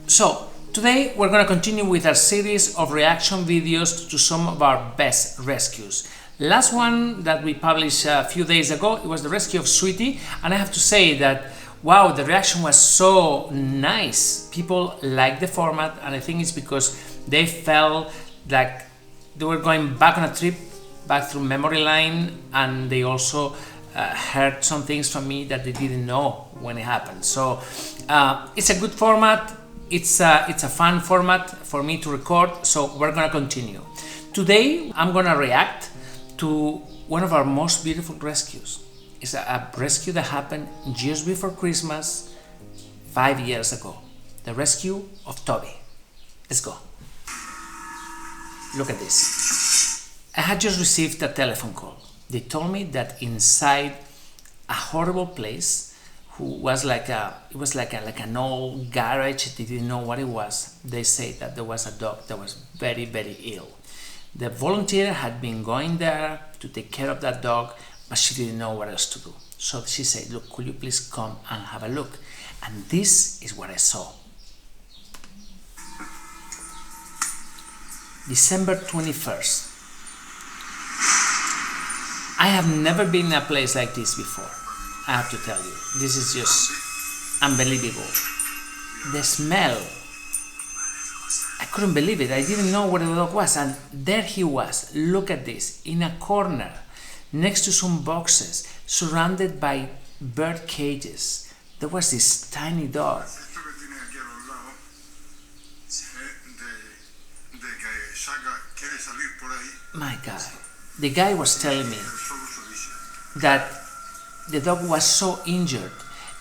So, today we're going to continue with our series of reaction videos to some of our best rescues. Last one that we published a few days ago, it was the rescue of Sweetie, and I have to say that wow, the reaction was so nice. People liked the format, and I think it's because they felt like they were going back on a trip back through memory lane, and they also heard some things from me that they didn't know when it happened. So it's a good format. It's a fun format for me to record, so we're gonna continue. Today I'm gonna react to one of our most beautiful rescues. It's a rescue that happened just before Christmas 5 years ago. The rescue of Toby. Let's go. Look at this. I had just received a telephone call. They told me that inside a horrible place, who was like an old garage, they didn't know what it was. They said that there was a dog that was very, very ill. The volunteer had been going there to take care of that dog, but she didn't know what else to do. So she said, look, could you please come and have a look? And this is what I saw. December 21st. I have never been in a place like this before. I have to tell you, this is just unbelievable. The smell, I couldn't believe it. I didn't know where the dog was, and there he was. Look at this, in a corner, next to some boxes, surrounded by bird cages. There was this tiny dog. My God, the guy was telling me that the dog was so injured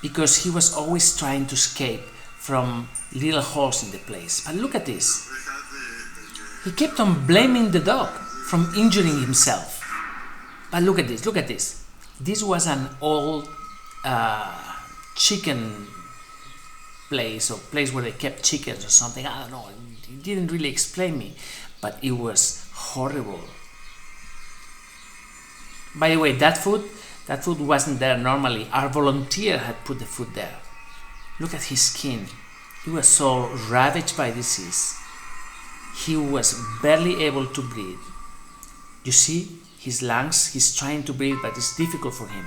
because he was always trying to escape from little holes in the place. But look at this. He kept on blaming the dog from injuring himself. But look at this, look at this. This was an old chicken place, or place where they kept chickens or something. I don't know, he didn't really explain me, but it was horrible. By the way, that food wasn't there normally. Our volunteer had put the food there. Look at his skin. He was so ravaged by disease. He was barely able to breathe. You see, his lungs, he's trying to breathe, but it's difficult for him.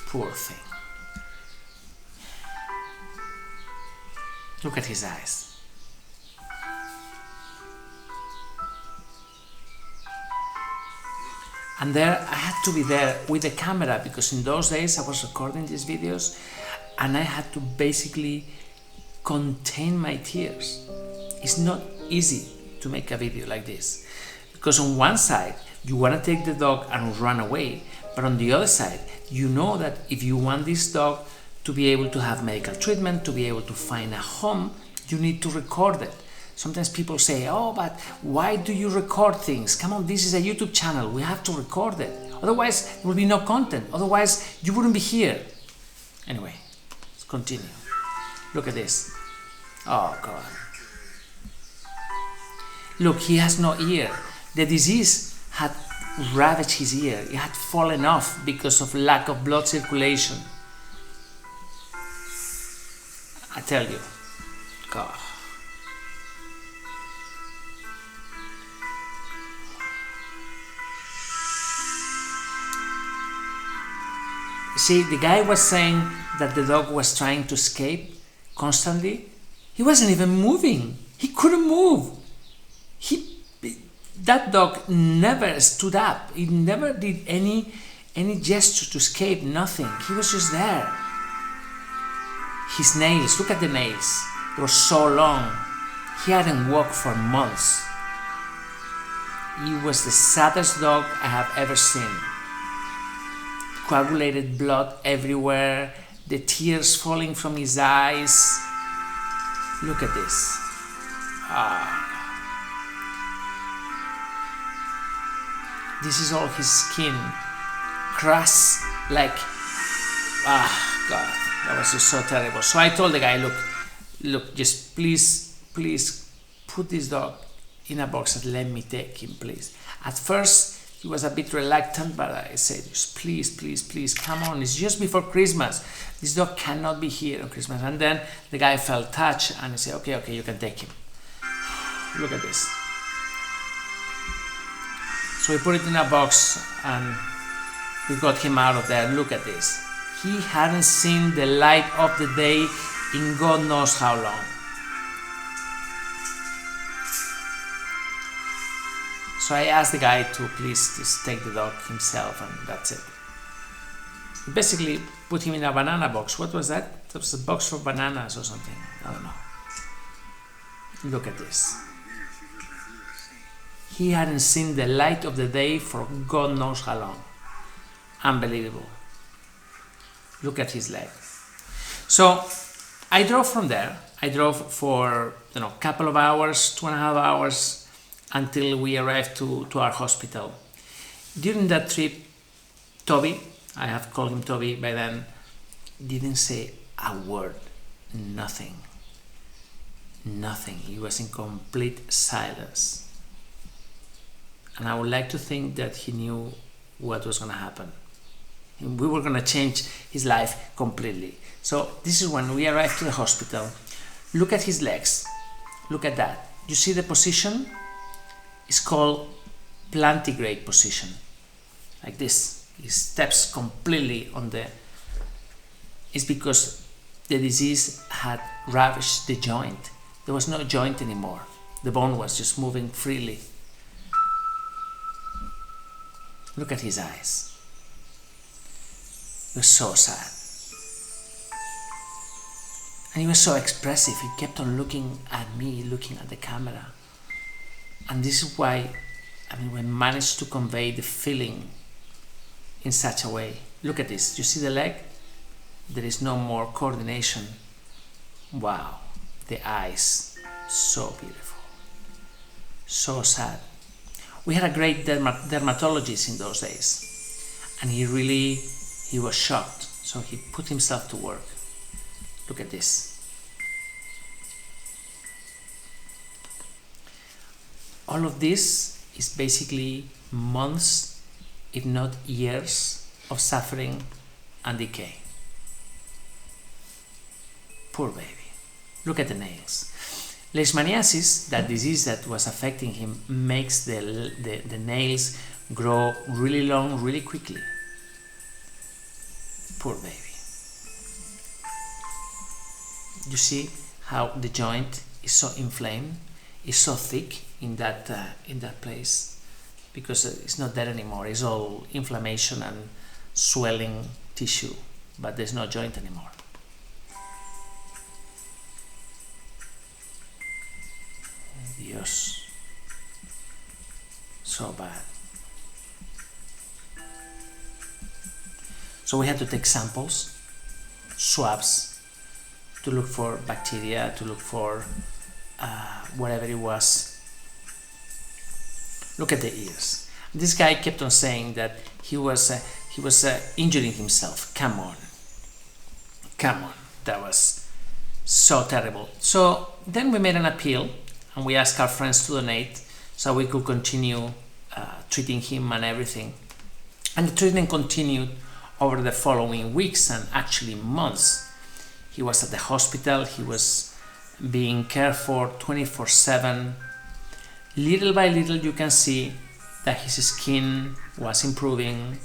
Poor thing. Look at his eyes. And there, I had to be there with the camera, because in those days I was recording these videos and I had to basically contain my tears. It's not easy to make a video like this, because on one side you want to take the dog and run away, but on the other side you know that if you want this dog to be able to have medical treatment, to be able to find a home, you need to record it. Sometimes people say, oh, but why do you record things? Come on, this is a YouTube channel, we have to record it. Otherwise, there will be no content. Otherwise, you wouldn't be here. Anyway, let's continue. Look at this. Oh, God. Look, he has no ear. The disease had ravaged his ear. It had fallen off because of lack of blood circulation. I tell you, God. See, the guy was saying that the dog was trying to escape constantly. He wasn't even moving. He couldn't move. That dog never stood up. He never did any gesture to escape, nothing. He was just there. His nails, look at the nails. They were so long. He hadn't walked for months. He was the saddest dog I have ever seen. Coagulated blood everywhere, the tears falling from his eyes. Look at this. This is all his skin, crushed like, God, that was just so terrible. So I told the guy, look, just please put this dog in a box and let me take him, please. At first, He was a bit reluctant, but I said, please, please, please, come on, it's just before Christmas. This dog cannot be here on Christmas. And then the guy felt touched and he said, okay, you can take him. Look at this. So we put it in a box and we got him out of there. Look at this. He hadn't seen the light of the day in God knows how long. So I asked the guy to please just take the dog himself, and that's it. We basically put him in a banana box. What was that? That was a box for bananas or something. I don't know. Look at this. He hadn't seen the light of the day for God knows how long. Unbelievable. Look at his leg. So I drove from there. I drove for a couple of hours, 2.5 hours, until we arrived to our hospital. During that trip, Toby, I have called him Toby by then, didn't say a word, nothing. He was in complete silence. And I would like to think that he knew what was going to happen. We were going to change his life completely. So this is when we arrived to the hospital. Look at his legs. Look at that. You see the position? It's called plantigrade position. Like this. He steps completely on the... It's because the disease had ravaged the joint. There was no joint anymore. The bone was just moving freely. Look at his eyes. He was so sad. And he was so expressive. He kept on looking at me, looking at the camera. And this is why, we managed to convey the feeling in such a way. Look at this. You see the leg? There is no more coordination. Wow. The eyes. So beautiful. So sad. We had a great dermatologist in those days. And he was shocked. So he put himself to work. Look at this. All of this is basically months, if not years, of suffering and decay. Poor baby. Look at the nails. Leishmaniasis, that disease that was affecting him, makes the nails grow really long, really quickly. Poor baby. You see how the joint is so inflamed, is so thick in that place, because it's not there anymore. It's all inflammation and swelling tissue, but there's no joint anymore. Dios, so bad. So we had to take samples, swabs, to look for bacteria, to look for whatever it was. Look at the ears. This guy kept on saying that he was injuring himself. Come on. That was so terrible. So then we made an appeal and we asked our friends to donate so we could continue treating him and everything. And the treatment continued over the following weeks and actually months. He was at the hospital. He was being cared for 24/7. Little by little you can see that his skin was improving,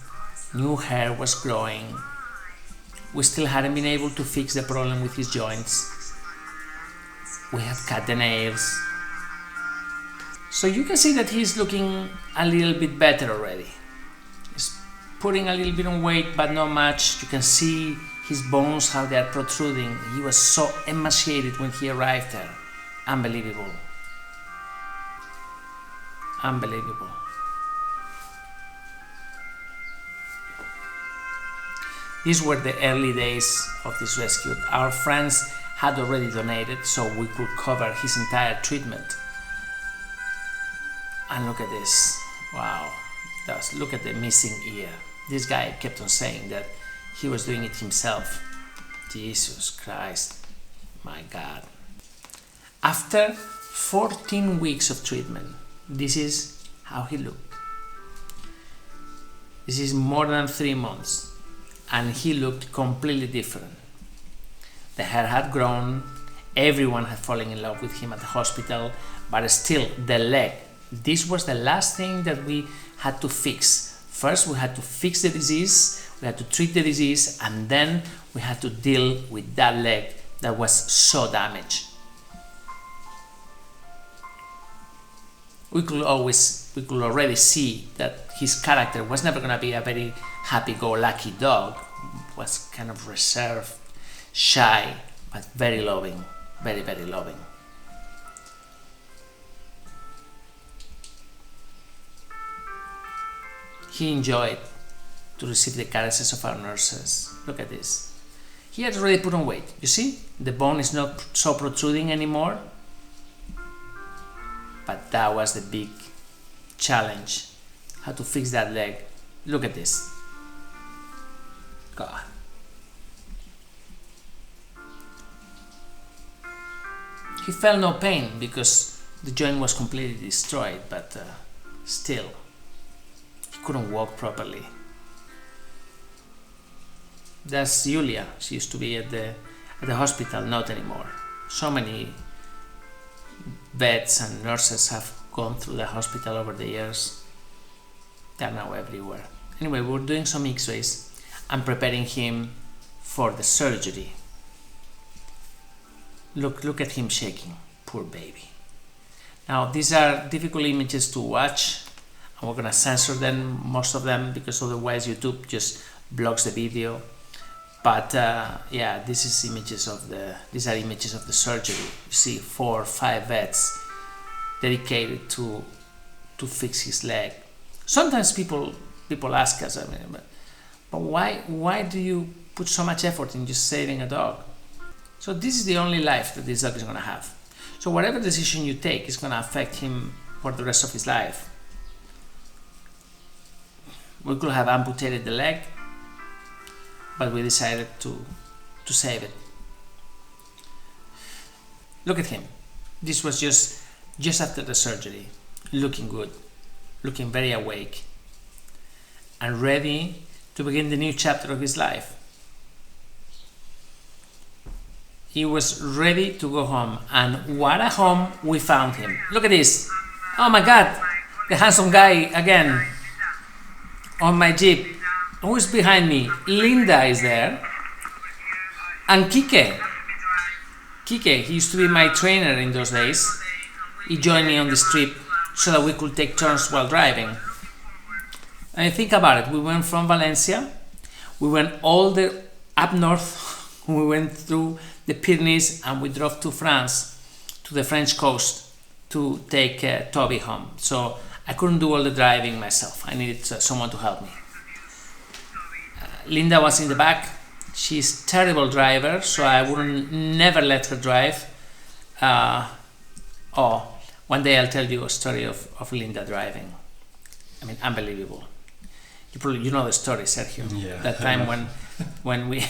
new hair was growing. We still hadn't been able to fix the problem with his joints. We had cut the nails. So you can see that he's looking a little bit better already. He's putting a little bit on weight, but not much. You can see his bones, how they are protruding. He was so emaciated when he arrived there. Unbelievable. Unbelievable. These were the early days of this rescue. Our friends had already donated, so we could cover his entire treatment. And look at this. Wow. Look at the missing ear. This guy kept on saying that he was doing it himself. Jesus Christ. My God. After 14 weeks of treatment, this is how he looked. This is more than 3 months, and he looked completely different. The hair had grown, everyone had fallen in love with him at the hospital, but still the leg, this was the last thing that we had to fix. First we had to fix the disease, we had to treat the disease, and then we had to deal with that leg that was so damaged. We could already see that his character was never going to be a very happy-go-lucky dog. It was kind of reserved, shy, but very loving, very, very loving. He enjoyed to receive the caresses of our nurses. Look at this. He had already put on weight. You see, the bone is not so protruding anymore. But that was the big challenge, how to fix that leg. Look at this. God. He felt no pain because the joint was completely destroyed, but still, he couldn't walk properly. That's Julia. She used to be at the hospital, not anymore. So many vets and nurses have gone through the hospital over the years. They're now everywhere. Anyway, we're doing some x-rays and preparing him for the surgery. Look at him shaking, poor baby. Now these are difficult images to watch, and we're gonna censor them, most of them, because otherwise YouTube just blocks the video. But yeah, these are images of the surgery. You see 4 or 5 vets dedicated to fix his leg. Sometimes people ask us, but why do you put so much effort in just saving a dog? So this is the only life that this dog is going to have. So whatever decision you take is going to affect him for the rest of his life. We could have amputated the leg, but we decided to save it. Look at him. This was just after the surgery, looking good, looking very awake, and ready to begin the new chapter of his life. He was ready to go home, and what a home we found him. Look at this. Oh my God, the handsome guy again on my Jeep. Who's behind me? Linda is there. And Kike. Kike, he used to be my trainer in those days. He joined me on this trip so that we could take turns while driving. And think about it, we went from Valencia, we went all the up north, we went through the Pyrenees, and we drove to France, to the French coast, to take Toby home. So I couldn't do all the driving myself. I needed someone to help me. Linda was in the back. She's a terrible driver, so I wouldn't never let her drive. One day I'll tell you a story of Linda driving. I mean, unbelievable. You know the story, Sergio. Yeah. That time when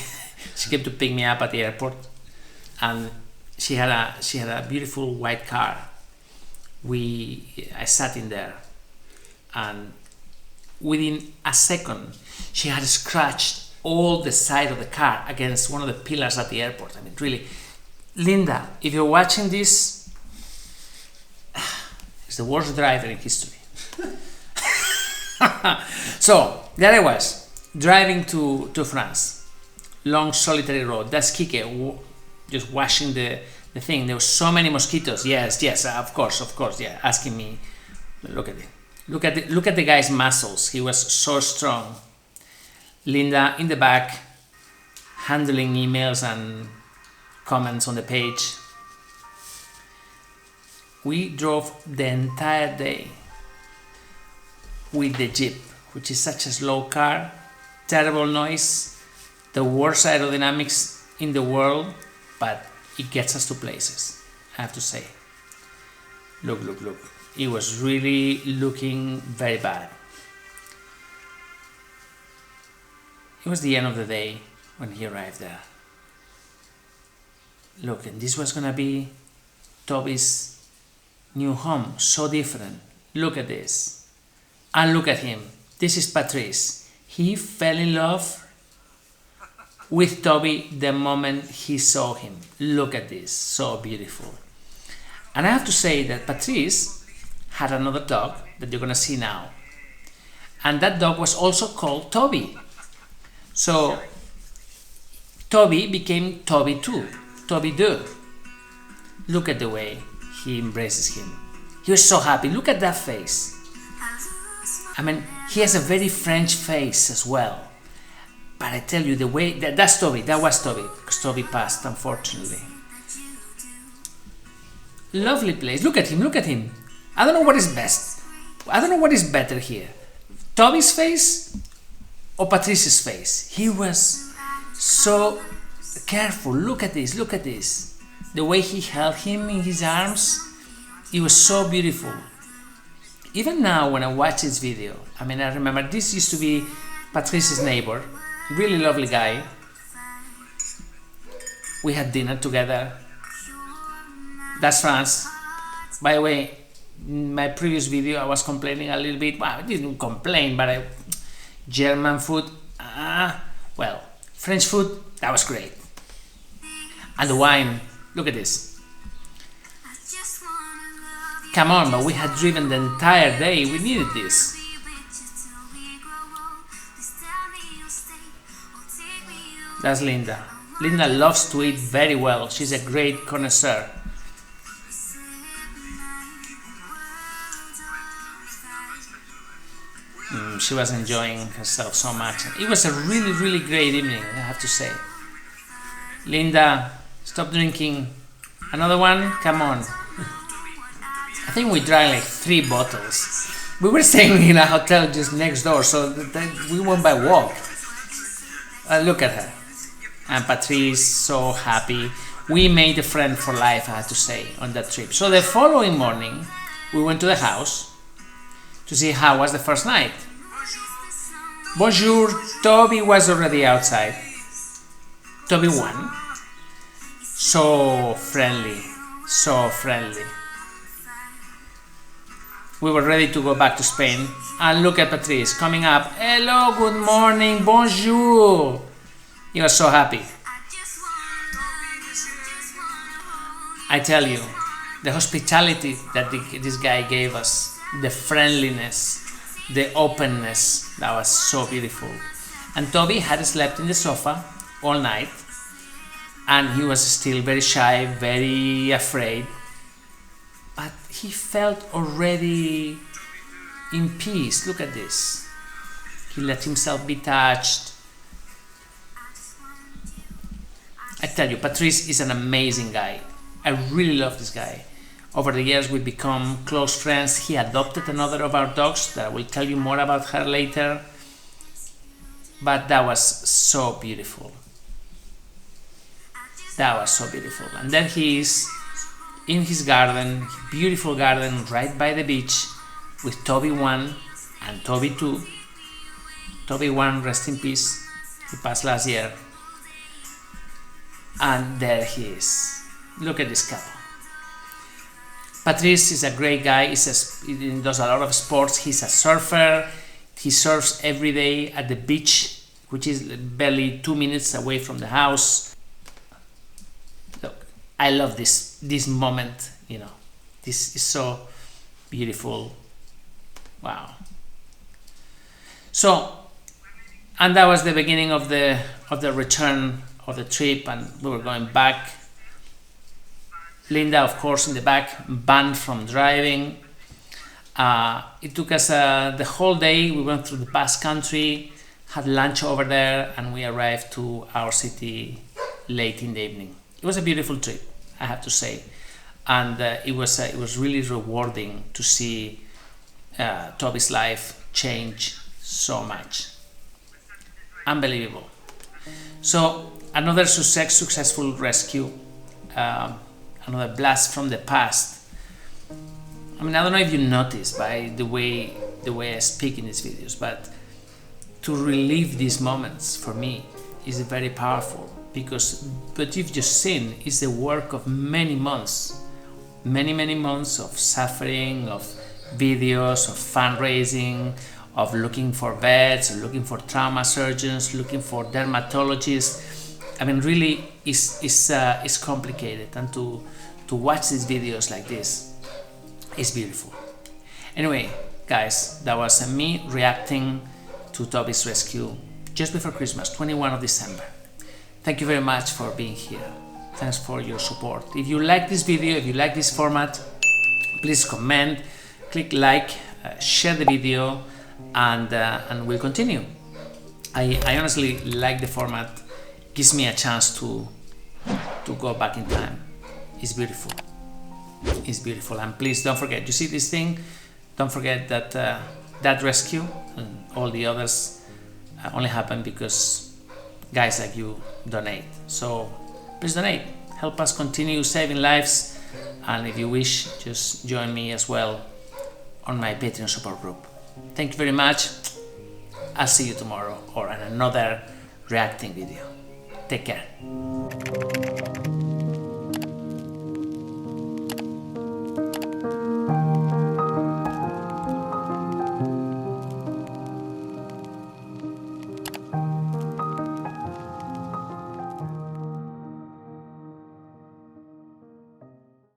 she came to pick me up at the airport, and she had a beautiful white car. I sat in there, and within a second, she had scratched all the side of the car against one of the pillars at the airport. I mean, really, Linda, if you're watching this, it's the worst driver in history. So, there I was, driving to France. Long, solitary road. That's Kike, just washing the thing. There were so many mosquitoes. Yes, of course, yeah, asking me, look at it. Look at the guy's muscles. He was so strong. Linda in the back, handling emails and comments on the page. We drove the entire day with the Jeep, which is such a slow car, terrible noise, the worst aerodynamics in the world, but it gets us to places, I have to say. Look. It was really looking very bad. It was the end of the day when he arrived there. Look, and this was gonna be Toby's new home, so different. Look at this. And look at him. This is Patrice. He fell in love with Toby the moment he saw him. Look at this, so beautiful. And I have to say that Patrice had another dog that you're gonna see now. And that dog was also called Toby. So Toby became Toby too, Toby too. Look at the way he embraces him. He was so happy. Look at that face. I mean, he has a very French face as well. But I tell you, the way that's Toby. That was Toby, because Toby passed, unfortunately. Lovely place. Look at him. Look at him. I don't know what is best. I don't know what is better here. Toby's face or Patrice's face. He was so careful. Look at this. Look at this. The way he held him in his arms. It was so beautiful. Even now when I watch this video, I mean, I remember this used to be Patrice's neighbor, really lovely guy. We had dinner together. That's France. By the way, in my previous video I was complaining a little bit. Well, I didn't complain, but German food, well, French food, that was great. And the wine, look at this. Come on, but we had driven the entire day, we needed this. That's Linda. Linda loves to eat very well. She's a great connoisseur. She was enjoying herself so much. It was a really, really great evening, I have to say. Linda, stop drinking. Another one? Come on. I think we drank like 3 bottles. We were staying in a hotel just next door, so we went by walk. Look at her. And Patrice, so happy. We made a friend for life, I have to say, on that trip. So the following morning, we went to the house to see how was the first night. Bonjour, Toby was already outside. Toby won. So friendly, so friendly. We were ready to go back to Spain. And look at Patrice coming up. Hello, good morning, bonjour. He was so happy. I tell you, the hospitality that this guy gave us, the friendliness, the openness, that was so beautiful. And Toby had slept in the sofa all night, and he was still very shy, very afraid, but he felt already in peace. Look at this. He let himself be touched. I tell you, Patrice is an amazing guy. I really love this guy. Over the years we've become close friends. He adopted another of our dogs that I will tell you more about her later. But that was so beautiful. That was so beautiful. And then he is in his garden, beautiful garden right by the beach, with Toby 1 and Toby 2. Toby 1, rest in peace, he passed last year. And there he is. Look at this couple. Patrice is a great guy. He does a lot of sports. He's a surfer. He surfs every day at the beach, which is barely 2 minutes away from the house. Look, I love this moment, you know. This is so beautiful. Wow. So, and that was the beginning of the return of the trip, and we were going back. Linda, of course, in the back, banned from driving. It took us the whole day. We went through the Basque Country, had lunch over there, and we arrived to our city late in the evening. It was a beautiful trip, I have to say, and it was really rewarding to see Toby's life change so much. Unbelievable. So another successful rescue. Another blast from the past. I mean, I don't know if you noticed by the way I speak in these videos, but to relive these moments for me is very powerful, because what you've just seen is the work of many months of suffering, of videos, of fundraising, of looking for vets, looking for trauma surgeons, looking for dermatologists. I mean, really, it's complicated, and to watch these videos like this is beautiful. Anyway, guys, that was me reacting to Toby's rescue just before Christmas, 21 of December. Thank you very much for being here. Thanks for your support. If you like this video, if you like this format, please comment, click like, share the video, and we'll continue. I honestly like the format. Gives me a chance to go back in time. It's beautiful. It's beautiful. And please don't forget, you see this thing? Don't forget that that rescue and all the others only happen because guys like you donate. So please donate. Help us continue saving lives. And if you wish, just join me as well on my Patreon support group. Thank you very much. I'll see you tomorrow or in another reacting video. Take care.